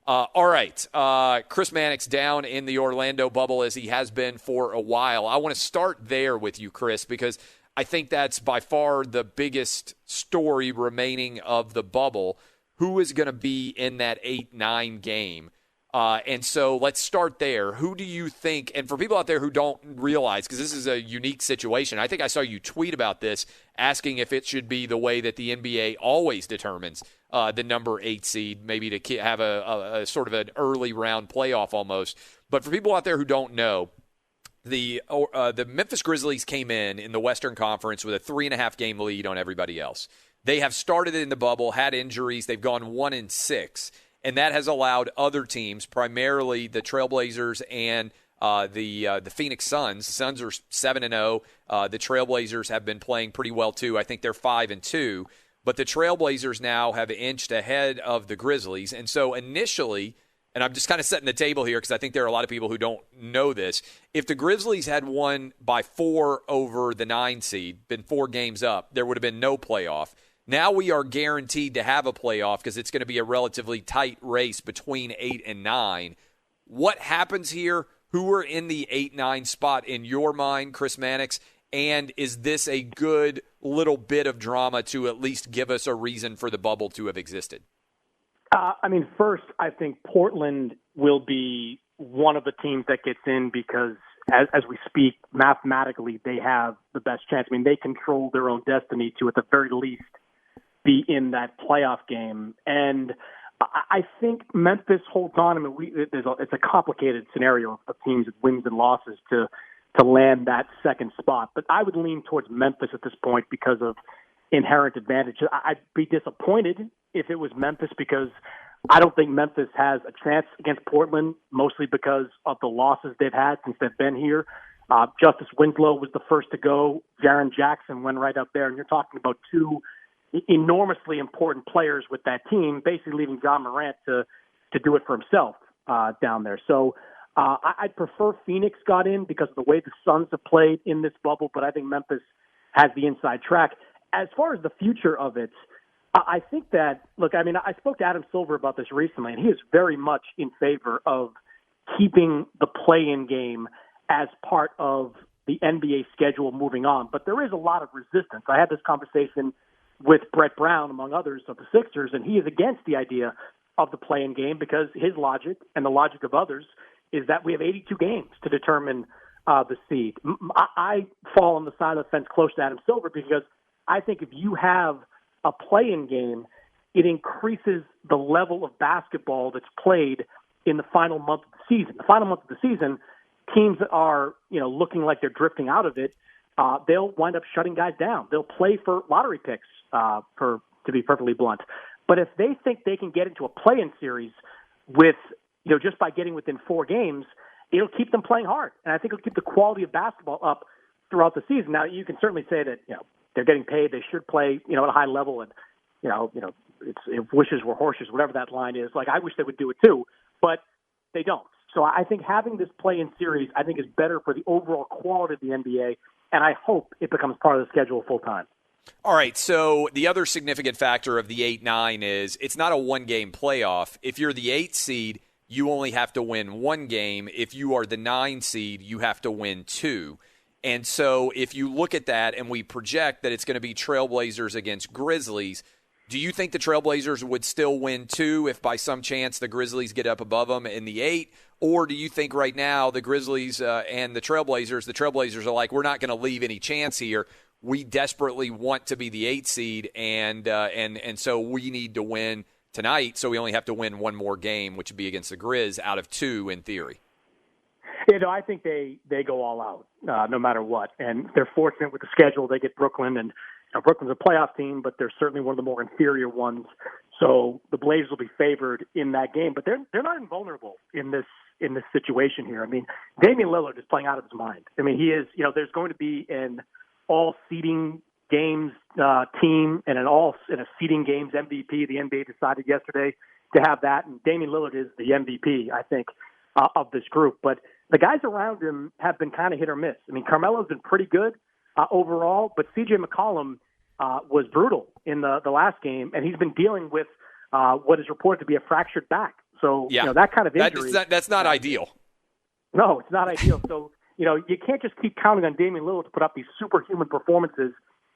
All right. Chris Mannix down in the Orlando bubble as he has been for a while. I want to start there with you, Chris, because I think that's by far the biggest story remaining of the bubble. Who is going to be in that 8-9 game? And so let's start there. Who do you think, and for people out there who don't realize, because this is a unique situation, I think I saw you tweet about this, asking if it should be the way that the NBA always determines the number 8 seed, maybe to have a sort of an early round playoff almost. But for people out there who don't know, the Memphis Grizzlies came in the Western Conference with a 3.5 game lead on everybody else. They have started in the bubble, had injuries. They've gone 1-6. And that has allowed other teams, primarily the Trailblazers and the Phoenix Suns. The Suns are 7-0. The Trailblazers have been playing pretty well too. I think they're 5-2. But the Trailblazers now have inched ahead of the Grizzlies. And so initially, and I'm just kind of setting the table here because I think there are a lot of people who don't know this, if the Grizzlies had won by 4 over the 9 seed, been 4 games up, there would have been no playoff. Now we are guaranteed to have a playoff because it's going to be a relatively tight race between 8 and 9. What happens here? Who are in the 8-9 spot in your mind, Chris Mannix? And is this a good little bit of drama to at least give us a reason for the bubble to have existed? First, I think Portland will be one of the teams that gets in because as we speak, mathematically, they have the best chance. I mean, they control their own destiny to, at the very least, be in that playoff game. And I think Memphis holds on. I mean, it's a complicated scenario of teams with wins and losses to land that second spot. But I would lean towards Memphis at this point because of inherent advantage. I'd be disappointed if it was Memphis because I don't think Memphis has a chance against Portland, mostly because of the losses they've had since they've been here. Justice Winslow was the first to go. Jaren Jackson went right up there. And you're talking about 2 enormously important players with that team, basically leaving John Morant to do it for himself down there. So I'd prefer Phoenix got in because of the way the Suns have played in this bubble, but I think Memphis has the inside track. As far as the future of it, I think that, I spoke to Adam Silver about this recently, and he is very much in favor of keeping the play-in game as part of the NBA schedule moving on. But there is a lot of resistance. I had this conversation with Brett Brown, among others, of the Sixers, and he is against the idea of the play-in game because his logic and the logic of others is that we have 82 games to determine the seed. I fall on the side of the fence close to Adam Silver because I think if you have a play-in game, it increases the level of basketball that's played in the final month of the season. The final month of the season, teams that are looking like they're drifting out of it, they'll wind up shutting guys down. They'll play for lottery picks, to be perfectly blunt. But if they think they can get into a play-in series with, just by getting within 4 games, it'll keep them playing hard. And I think it'll keep the quality of basketball up throughout the season. Now, you can certainly say that, they're getting paid. They should play, at a high level. And, it's if wishes were horses, whatever that line is. Like, I wish they would do it too, but they don't. So I think having this play-in series, I think, is better for the overall quality of the NBA. And I hope it becomes part of the schedule full time. All right, so the other significant factor of the 8-9 is it's not a one-game playoff. If you're the 8 seed, you only have to win 1 game. If you are the 9 seed, you have to win 2. And so if you look at that and we project that it's going to be Trailblazers against Grizzlies, do you think the Trailblazers would still win 2 if by some chance the Grizzlies get up above them in the 8? Or do you think right now the Grizzlies and the Trailblazers are like, we're not going to leave any chance here. We desperately want to be the 8 seed, and so we need to win tonight, so we only have to win 1 more game, which would be against the Grizz out of 2 in theory. I think they go all out no matter what, and they're fortunate with the schedule. They get Brooklyn, and Brooklyn's a playoff team, but they're certainly one of the more inferior ones. So the Blazers will be favored in that game, but they're not invulnerable in this situation here. I mean, Damian Lillard is playing out of his mind. I mean, he is. There's going to be an all-seeding games team and in a seeding games MVP. The NBA decided yesterday to have that, and Damian Lillard is the MVP, I think, of this group. But the guys around him have been kind of hit or miss. I mean, Carmelo's been pretty good overall, but C.J. McCollum was brutal in the last game, and he's been dealing with what is reported to be a fractured back. So, Yeah, that kind of injury. That's not ideal. No, it's not ideal. So, you can't just keep counting on Damian Lillard to put up these superhuman performances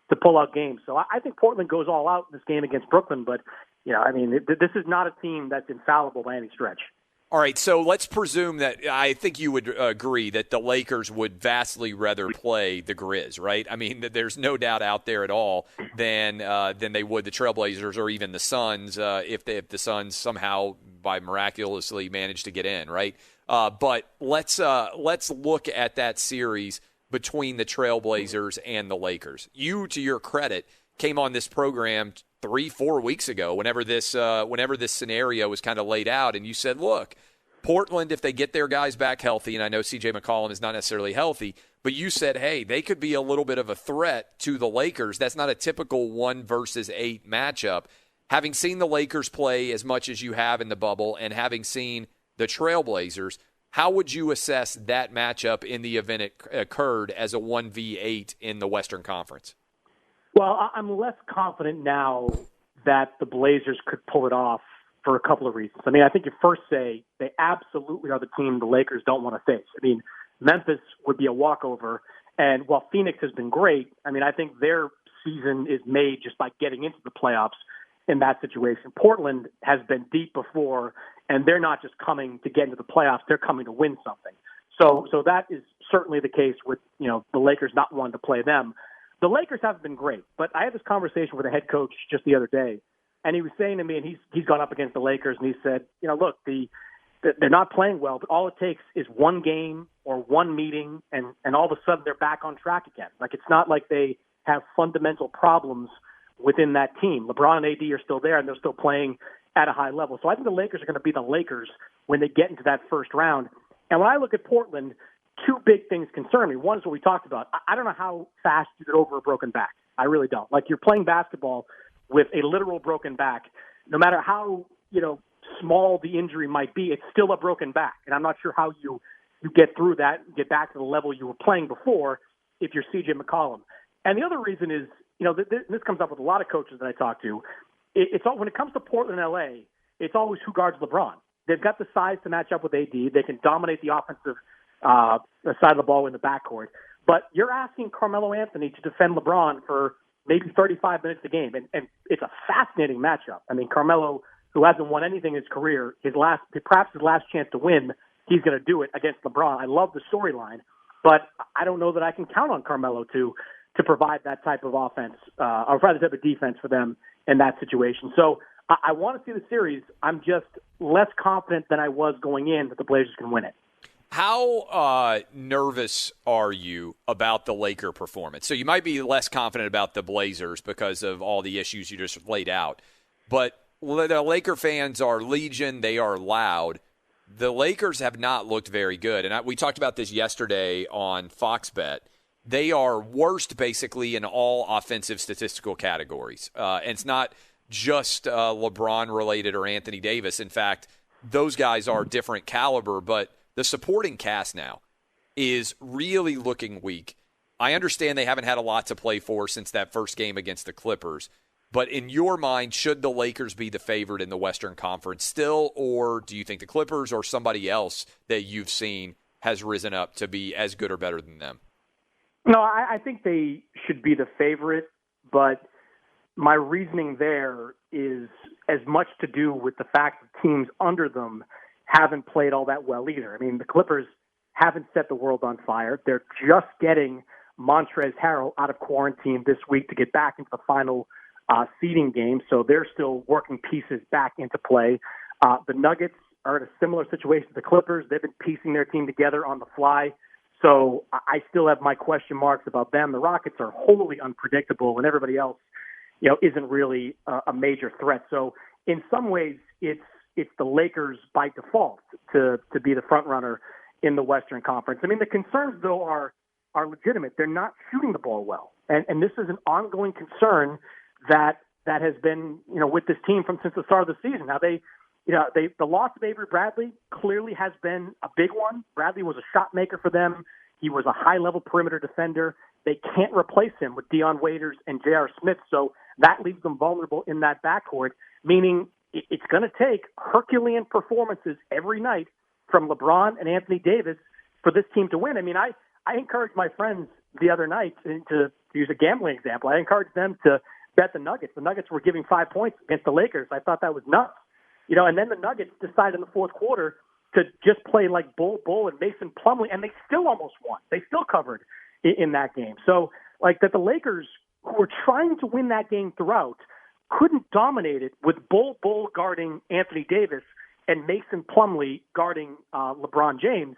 to pull out games. So I think Portland goes all out in this game against Brooklyn. But, this is not a team that's infallible by any stretch. All right, so let's presume that I think you would agree that the Lakers would vastly rather play the Grizz, right? I mean, there's no doubt out there at all than they would the Trailblazers or even the Suns if the Suns somehow by miraculously managed to get in, right? But let's look at that series between the Trailblazers and the Lakers. You, to your credit, came on this program 3-4 weeks ago whenever this scenario was kind of laid out, and you said, look, Portland, if they get their guys back healthy, and I know C.J. McCollum is not necessarily healthy, but you said, hey, they could be a little bit of a threat to the Lakers. That's not a typical 1 versus 8 matchup. Having seen the Lakers play as much as you have in the bubble and having seen the Trailblazers, how would you assess that matchup in the event it occurred as a 1v8 in the Western Conference? Well, I'm less confident now that the Blazers could pull it off for a couple of reasons. I mean, I think you first say they absolutely are the team the Lakers don't want to face. I mean, Memphis would be a walkover, and while Phoenix has been great, I mean, I think their season is made just by getting into the playoffs in that situation. Portland has been deep before, and they're not just coming to get into the playoffs, they're coming to win something. So that is certainly the case with, the Lakers not wanting to play them. The Lakers haven't been great, but I had this conversation with a head coach just the other day, and he was saying to me, and he's gone up against the Lakers, and he said, look, they're not playing well, but all it takes is one game or one meeting, and all of a sudden they're back on track again. Like, it's not like they have fundamental problems within that team. LeBron and AD are still there, and they're still playing at a high level. So I think the Lakers are going to be the Lakers when they get into that first round. And when I look at Portland, 2 big things concern me. One is what we talked about. I don't know how fast you get over a broken back. I really don't. Like, you're playing basketball with a literal broken back. No matter how, small the injury might be, it's still a broken back. And I'm not sure how you get through that and get back to the level you were playing before if you're C.J. McCollum. And the other reason is, this comes up with a lot of coaches that I talk to. It's all, when it comes to Portland and L.A., it's always who guards LeBron. They've got the size to match up with AD. They can dominate the offensive side of the ball in the backcourt. But you're asking Carmelo Anthony to defend LeBron for maybe 35 minutes a game, and it's a fascinating matchup. I mean, Carmelo, who hasn't won anything in his career, perhaps his last chance to win, he's going to do it against LeBron. I love the storyline, but I don't know that I can count on Carmelo to provide that type of offense or provide that type of defense for them in that situation. So I want to see the series. I'm just less confident than I was going in that the Blazers can win it. How nervous are you about the Laker performance? So you might be less confident about the Blazers because of all the issues you just laid out. But the Laker fans are legion. They are loud. The Lakers have not looked very good. And we talked about this yesterday on Fox Bet. They are worst basically in all offensive statistical categories. And it's not just LeBron-related or Anthony Davis. In fact, those guys are different caliber, but the supporting cast now is really looking weak. I understand they haven't had a lot to play for since that first game against the Clippers, but in your mind, should the Lakers be the favorite in the Western Conference still, or do you think the Clippers or somebody else that you've seen has risen up to be as good or better than them? No, I think they should be the favorite, but my reasoning there is as much to do with the fact that teams under them haven't played all that well either. I mean, the Clippers haven't set the world on fire. They're just getting Montrezl Harrell out of quarantine this week to get back into the final seeding game, so they're still working pieces back into play. The Nuggets are in a similar situation to the Clippers. They've been piecing their team together on the fly, so I still have my question marks about them. The Rockets are wholly unpredictable, and everybody else, isn't really a major threat. So in some ways, it's the Lakers by default to be the front runner in the Western Conference. I mean, the concerns though are legitimate. They're not shooting the ball well, and this is an ongoing concern that has been with this team since the start of the season. Now the loss of Avery Bradley clearly has been a big one. Bradley was a shot maker for them. He was a high-level perimeter defender. They can't replace him with Dion Waiters and J.R. Smith, so that leaves them vulnerable in that backcourt, meaning it's going to take Herculean performances every night from LeBron and Anthony Davis for this team to win. I mean, I encouraged my friends the other night, to use a gambling example, I encouraged them to bet the Nuggets. The Nuggets were giving 5 points against the Lakers. I thought that was nuts. And then the Nuggets decided in the fourth quarter to just play like Bull and Mason Plumlee, and they still almost won. They still covered in that game. So, like, that the Lakers, who were trying to win that game throughout, couldn't dominate it with Bull guarding Anthony Davis and Mason Plumlee guarding LeBron James.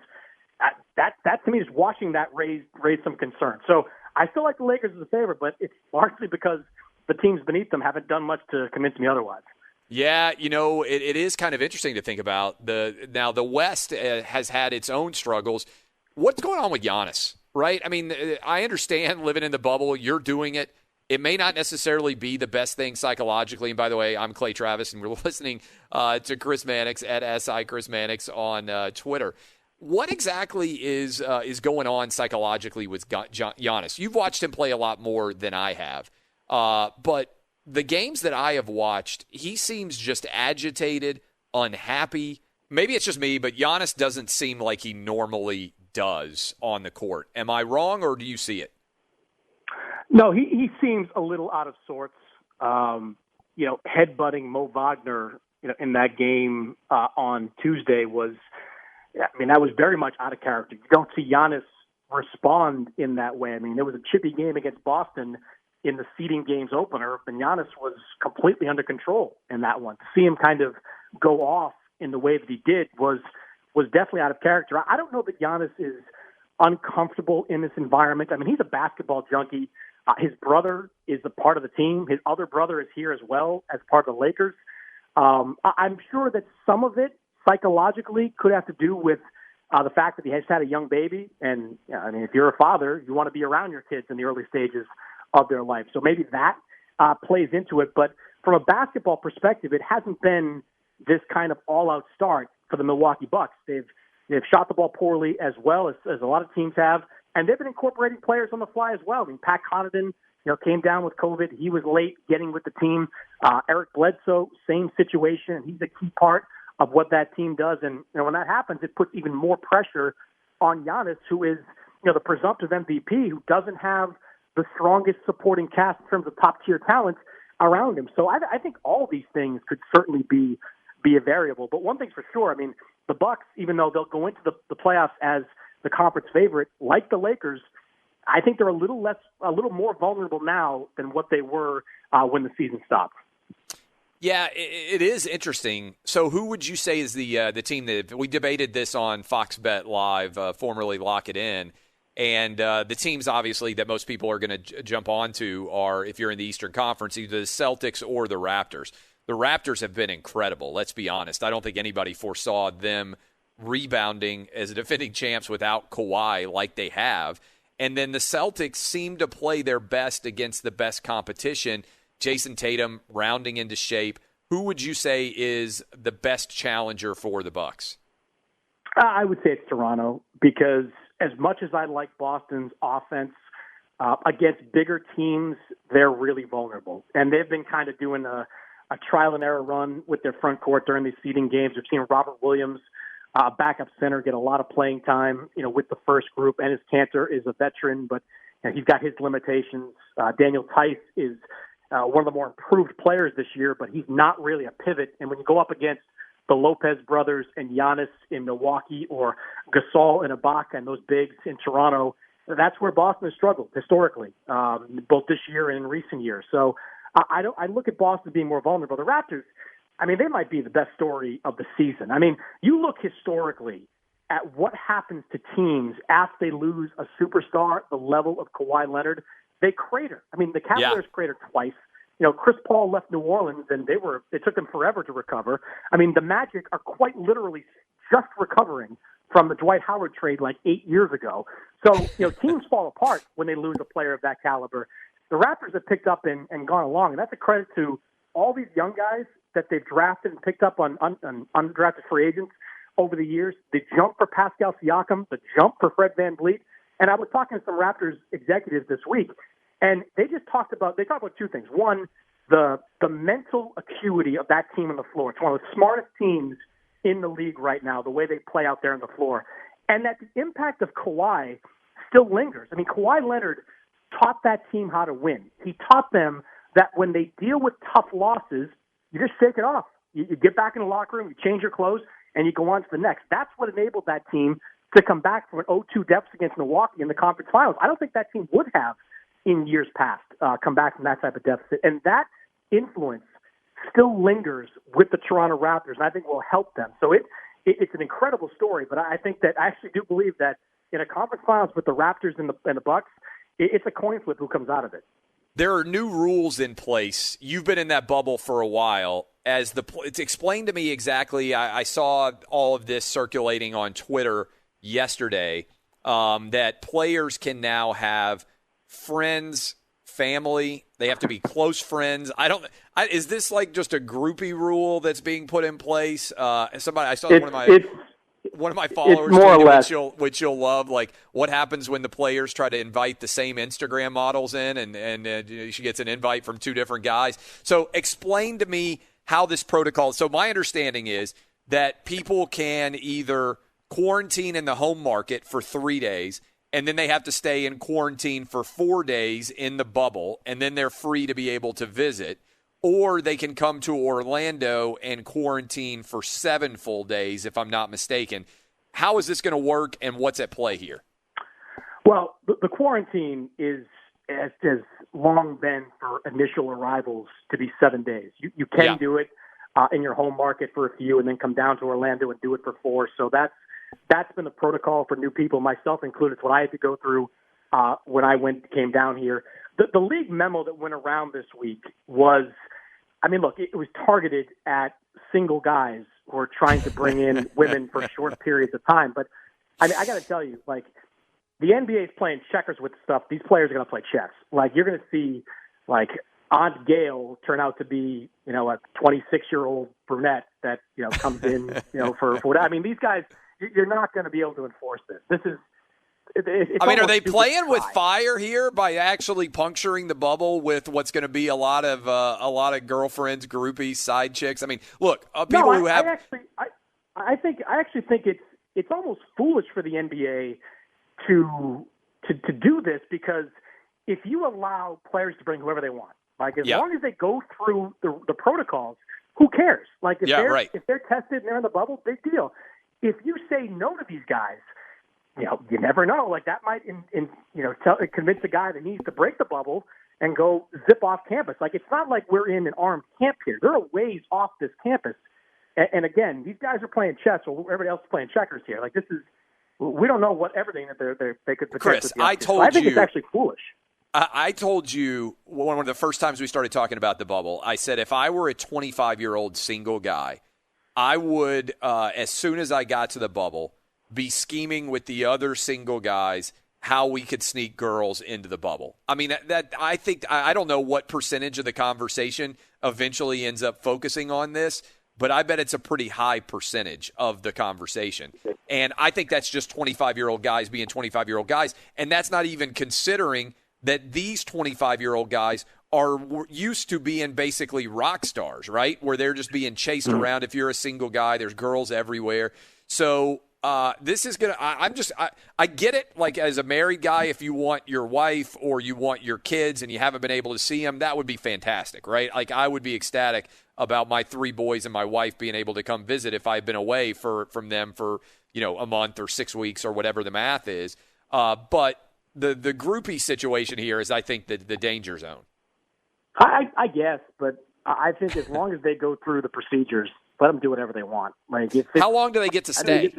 That to me, is watching that raise some concern. So I feel like the Lakers are the favorite, but it's largely because the teams beneath them haven't done much to convince me otherwise. Yeah, it is kind of interesting to think about. Now the West has had its own struggles. What's going on with Giannis, right? I mean, I understand living in the bubble. You're doing it. It may not necessarily be the best thing psychologically. And by the way, I'm Clay Travis, and we're listening to Chris Mannix at SI Chris Mannix on Twitter. What exactly is going on psychologically with Giannis? You've watched him play a lot more than I have, but the games that I have watched, he seems just agitated, unhappy. Maybe it's just me, but Giannis doesn't seem like he normally does on the court. Am I wrong, or do you see it? No, he seems a little out of sorts. Headbutting Mo Wagner, in that game on Tuesday that was very much out of character. You don't see Giannis respond in that way. I mean, it was a chippy game against Boston in the seeding games opener, and Giannis was completely under control in that one. To see him kind of go off in the way that he did was definitely out of character. I don't know that Giannis is uncomfortable in this environment. I mean, he's a basketball junkie. His brother is a part of the team. His other brother is here as well as part of the Lakers. I'm sure that some of it psychologically could have to do with the fact that he has had a young baby. And if you're a father, you want to be around your kids in the early stages of their life. So maybe that plays into it. But from a basketball perspective, it hasn't been this kind of all-out start for the Milwaukee Bucks. They've shot the ball poorly as well as a lot of teams have, and they've been incorporating players on the fly as well. I mean, Pat Connaughton, came down with COVID. He was late getting with the team. Eric Bledsoe, same situation. He's a key part of what that team does. And when that happens, it puts even more pressure on Giannis, who is the presumptive MVP, who doesn't have the strongest supporting cast in terms of top-tier talent around him. So I think all these things could certainly be a variable. But one thing's for sure, I mean, the Bucks, even though they'll go into the playoffs as the conference favorite, like the Lakers, I think they're a little more vulnerable now than what they were when the season stopped. Yeah, it is interesting. So who would you say is the team that we debated this on Fox Bet Live, formerly Lock It In, and the teams obviously that most people are going to jump onto are, if you're in the Eastern Conference, either the Celtics or the Raptors. The Raptors have been incredible, let's be honest. I don't think anybody foresaw them rebounding as a defending champs without Kawhi like they have. And then the Celtics seem to play their best against the best competition. Jason Tatum rounding into shape. Who would you say is the best challenger for the Bucks? I would say it's Toronto, because as much as I like Boston's offense, against bigger teams, they're really vulnerable. And they've been kind of doing a trial and error run with their front court during these seeding games. We've seen Robert Williams, backup center, get a lot of playing time, with the first group. Enes Kanter is a veteran, but he's got his limitations. Daniel Tice is one of the more improved players this year, but he's not really a pivot. And when you go up against the Lopez brothers and Giannis in Milwaukee, or Gasol and Ibaka and those bigs in Toronto, that's where Boston has struggled historically, both this year and in recent years. So I look at Boston being more vulnerable. The Raptors, I mean, they might be the best story of the season. I mean, you look historically at what happens to teams after they lose a superstar, the level of Kawhi Leonard, they crater. I mean, the Cavaliers cratered twice. Chris Paul left New Orleans, and it took them forever to recover. I mean, the Magic are quite literally just recovering from the Dwight Howard trade like 8 years ago. So, teams fall apart when they lose a player of that caliber. The Raptors have picked up and gone along, and that's a credit to all these young guys that they've drafted and picked up on undrafted free agents over the years. The jump for Pascal Siakam, the jump for Fred VanVleet. And I was talking to some Raptors executives this week, and they talked about two things. One, the mental acuity of that team on the floor. It's one of the smartest teams in the league right now, the way they play out there on the floor. And that the impact of Kawhi still lingers. I mean, Kawhi Leonard taught that team how to win. He taught them that when they deal with tough losses, you just shake it off. You get back in the locker room, you change your clothes, and you go on to the next. That's what enabled that team to come back from an 0-2 deficit against Milwaukee in the conference finals. I don't think that team would have, in years past, come back from that type of deficit. And that influence still lingers with the Toronto Raptors, and I think will help them. So it's an incredible story, but I think that I actually do believe that in a conference finals with the Raptors and the Bucks, it's a coin flip who comes out of it. There are new rules in place. You've been in that bubble for a while. Explain to me exactly. I saw all of this circulating on Twitter yesterday, that players can now have friends, family. They have to be close friends. Is this like just a groupie rule that's being put in place? I saw one of my followers tweeted, which you'll love, like what happens when the players try to invite the same Instagram models in, and she gets an invite from two different guys. So explain to me how this protocol. So my understanding is that people can either quarantine in the home market for 3 days, and then they have to stay in quarantine for 4 days in the bubble, and then they're free to be able to visit. Or they can come to Orlando and quarantine for 7 full days, if I'm not mistaken. How is this going to work, and what's at play here? Well, the quarantine has long been for initial arrivals to be 7 days. You can do it in your home market for a few and then come down to Orlando and do it for 4. So that's been the protocol for new people, myself included. It's what I had to go through when I came down here. The league memo that went around this week was, I mean, look, it was targeted at single guys who are trying to bring in women for short periods of time. But I mean, I got to tell you, like, the NBA is playing checkers with stuff. These players are going to play chess. Like, you're going to see, like, Aunt Gail turn out to be, a 26-year-old brunette that, comes in, for what, I mean, these guys, you're not going to be able to enforce this. This is, are they playing with fire here by actually puncturing the bubble with what's going to be a lot of girlfriends, groupies, side chicks? I mean, look, people who have. I actually think it's almost foolish for the NBA to do this, because if you allow players to bring whoever they want, like as long as they go through the protocols, who cares? Like if they're tested and they're in the bubble, big deal. If you say no to these guys, you never know. Like that might, convince a guy that needs to break the bubble and go zip off campus. Like it's not like we're in an armed camp here. They're a ways off this campus. And again, these guys are playing chess, or everybody else is playing checkers here. Like we don't know what everything that they could potentially. Chris, I think it's actually foolish. I told you one of the first times we started talking about the bubble, I said if I were a 25-year-old single guy, I would, as soon as I got to the bubble, be scheming with the other single guys how we could sneak girls into the bubble. I mean, I think I don't know what percentage of the conversation eventually ends up focusing on this, but I bet it's a pretty high percentage of the conversation. And I think that's just 25-year-old guys being 25-year-old guys, and that's not even considering that these 25-year-old guys are used to being basically rock stars, right? Where they're just being chased around. If you're a single guy, there's girls everywhere. So this is going to – I get it, like as a married guy, if you want your wife or you want your kids and you haven't been able to see them, that would be fantastic, right? Like I would be ecstatic about my 3 boys and my wife being able to come visit if I've been away from them for, a month or 6 weeks or whatever the math is. But the groupie situation here is, I think, the danger zone. I guess, but I think as long as they go through the procedures, let them do whatever they want. Like, how long do they get to stay?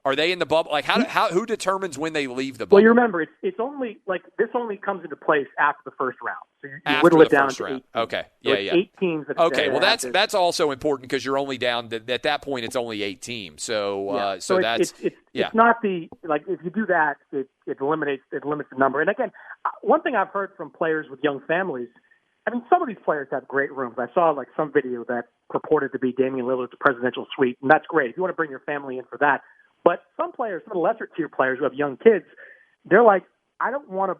Are they in the bubble? Like, who determines when they leave the bubble? Well, you remember, it's only like this only comes into place after the first round. So you whittle it down to 8 teams. Okay, so 8 teams. Okay, well that's also important because you're only down at that point. It's only 8 teams. So it's not the like if you do that, it limits the number. And again, one thing I've heard from players with young families. I mean, some of these players have great rooms. I saw like some video that purported to be Damian Lillard's presidential suite, and that's great if you want to bring your family in for that. But some players, some of the lesser tier players who have young kids, they're like, I don't want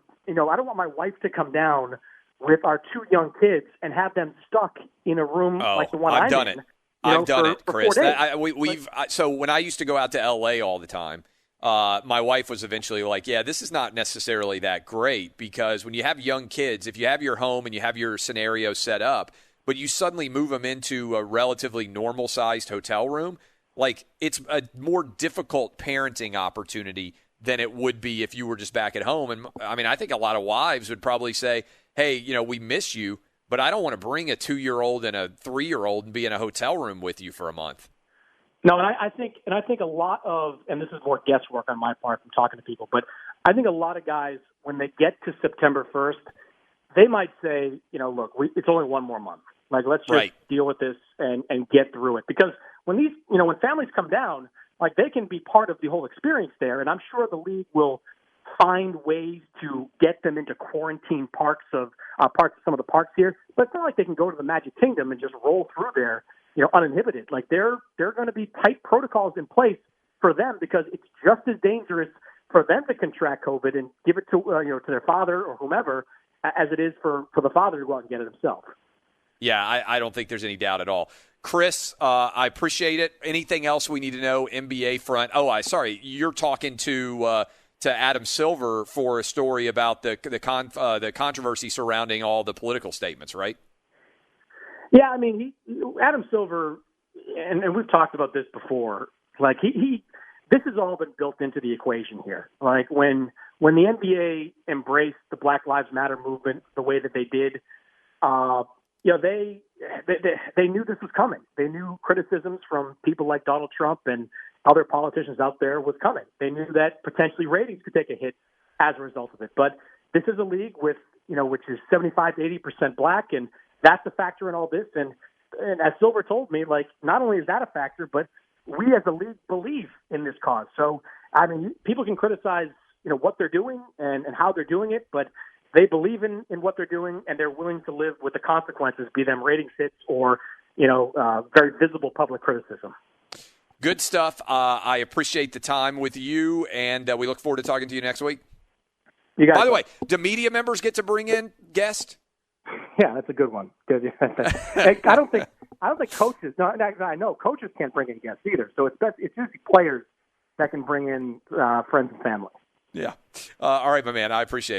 my wife to come down with our 2 young kids and have them stuck in a room like the one I've I'm done in. it. I've done it, for Chris. 4 days. So when I used to go out to L.A. all the time, my wife was eventually like, yeah, this is not necessarily that great because when you have young kids, if you have your home and you have your scenario set up, but you suddenly move them into a relatively normal-sized hotel room, like it's a more difficult parenting opportunity than it would be if you were just back at home. And I mean, I think a lot of wives would probably say, hey, we miss you, but I don't want to bring a 2-year-old and a 3-year-old and be in a hotel room with you for a month. No, and I think a lot of, and this is more guesswork on my part from talking to people, but I think a lot of guys, when they get to September 1st, they might say, look, it's only 1 more month. Like, let's just deal with this and get through it. Because when when families come down, like, they can be part of the whole experience there. And I'm sure the league will find ways to get them into quarantine parts of some of the parks here. But it's not like they can go to the Magic Kingdom and just roll through there, uninhibited. Like, there are going to be tight protocols in place for them because it's just as dangerous for them to contract COVID and give it to to their father or whomever as it is for the father to go out and get it himself. Yeah, I don't think there's any doubt at all. Chris, I appreciate it. Anything else we need to know NBA front? Oh, sorry, you're talking to Adam Silver for a story about the controversy surrounding all the political statements, right? Yeah, I mean, Adam Silver, and we've talked about this before. Like this has all been built into the equation here. Like when the NBA embraced the Black Lives Matter movement the way that they did, they knew this was coming. They knew criticisms from people like Donald Trump and other politicians out there was coming. They knew that potentially ratings could take a hit as a result of it. But this is a league with, which is 75 to 80% black, and that's a factor in all this. And as Silver told me, like, not only is that a factor, but we as a league believe in this cause. So, I mean, people can criticize, what they're doing and how they're doing it, but they believe in what they're doing, and they're willing to live with the consequences, be them ratings hits or, very visible public criticism. Good stuff. I appreciate the time with you, and we look forward to talking to you next week. By the way, do media members get to bring in guests? Yeah, that's a good one. I don't think coaches. No, I know coaches can't bring in guests either. So it's usually players that can bring in friends and family. Yeah. All right, my man. I appreciate it.